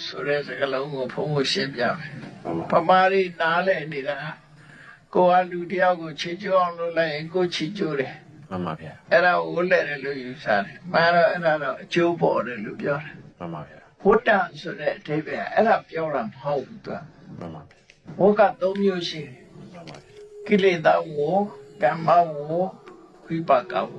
ဆိုတဲ့စကားလုံးကိုဘုံကိုရှင်းပြမယ်ပမာရီနားလဲနေတာကိုကလူတယောက်ကိုချီကျိုးအောင်လုပ်လိုက်ရင်ကိုချီကျိုးတယ်မှန်ပါဗျာအဲ့ဒါဝတ်လဲတယ်လို့ယူဆတယ်မှန်တော့အဲ့ဒါတော့အကျိုးပေါ်တယ်လို့ပြောတယ်မှန်ပါဗျာဝတ္တဆိုတဲ့အဓိပ္ပာယ်အဲ့ဒါပြောတာမဟုတ်ဘူးသူမှန်ပါဗျာဝက3မျိုးရှိတယ်မှန်ပါဗျာကိလေသာဝကမ္မဝဝိပါကဝ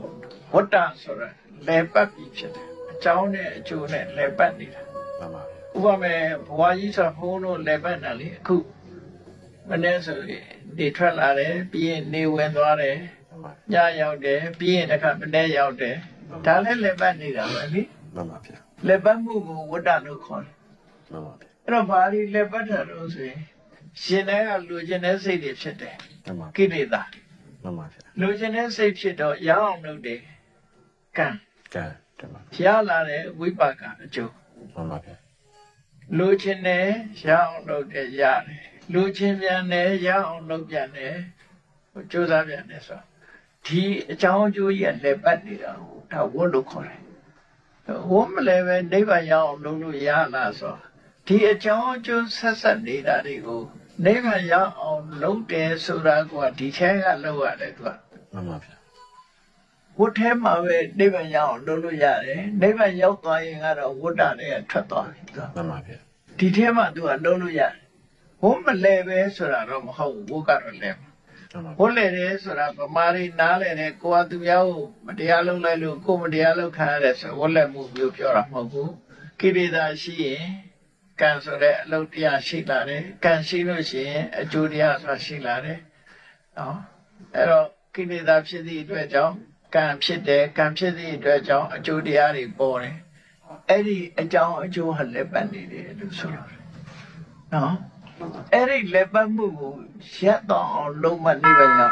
ဝတ္တဆိုတာလဲပတ်ပြီးဖြစ်တယ်အကြောင်းနဲ့အကျိုးနဲ့လဲပတ်နေတာမှန်ပါဗျာဥပမာဘဝကြီးဆိုဘုန်းတို့လဲပတ်တာလေအခုမနေ့ဆိုရင်နေထွက်လာတယ်ပြီးရင်နေဝင်သွားတယ်ညရောက်တယ်ပြီးရင်တစ်ခါမနေ့ရောက်တယ်ဒါလည်းလဲပတ်နေတာပဲလေမှန်ပါဗျာလဲပတ်မှုကိုဝတ္တလို့ခေါ်တယ်မှန်ပါဗျာအဲ့တော့ဘာလို့လဲပတ်တာလို့ဆိုရင်ရှင်တဲ့ကလူချင်းတဲ့စိတ်တွေဖြစ်တယ်မှန်ပါကိလေသာမှန်ပါဗျာလူချင်းတဲ့စိတ်ဖြစ်တော့ရအောင်လုပ်တယ်ကံကံတမရလာတဲ့ဝိပါကအကျိုးမှန်ပါဗျာလူချင်းတဲ့ရအောင်လုပ်တယ်ရတယ်လူချင်းပြန်တယ်ရအောင်လုပ်ပြန်တယ်ကြိုးစားပြန်တယ်ဆိုဒီအကြောင်းအကျိုးကြီးလည်းပတ်နေတာဒါဝတ်လို့ခေါ်တယ်ဝတ်မလဲပဲနိဗ္ဗာန်ရအောင်လုပ်လို့ရလားဆိုဒီအကြောင်းအကျိုးဆက်ဆက်နေတာတွေကိုနိဗ္ဗာန်ရအောင်လုပ်တယ်ဆိုတာကဒီထဲကလုပ်ရတယ်သူကမှန်ပါဗျာဝတ်ထဲမှာပဲနိဗ္ဗာန်ရအောင်လုပ်လို့ရတယ်နိဗ္ဗာန်ရောက်သွားရင်ကတော့ဝတ္တနဲ့ထွက်သွားပြီသူမှန်ပါဗျာဒီထဲမှာသူကလုပ်လို့ရတယ်ဝတ်မလဲပဲဆိုတာတော့မဟုတ်ဘူးဝတ်ကတော့လဲဝတ်လဲတယ်ဆိုတာဗမာရီနားလဲတယ်ကိုကသူများကိုမတရားလုပ်လိုက်လို့ကိုမတရားလုပ်ခံရတယ်ဆိုဝတ်လဲမှုမျိုးပြောတာမဟုတ်ဘူးကိလေသာရှိရင်ကံဆိုတဲ့အလုပ်တရားရှိလာတယ်ကံရှိလို့ရှိရင်အကျိုးတရားဆိုတာရှိလာတယ်နော်အဲ့တော့ကိလေသာဖြစ်သည့်အတွက်ကြောင့်ကံဖြစ်တယ်ကံဖြစ်သည့်အတွက်ကြောင့်အကျိုးတရားတွေပေါ်တယ်အဲ့ဒီအကြောင်းအကျိုးဟာလက်ပတ်နေတယ်လို့ဆိုရတယ်နော်အဲ့ဒီလက်ပတ်မှုကိုရက်တော့အောင်လုံးမနေပါနဲ့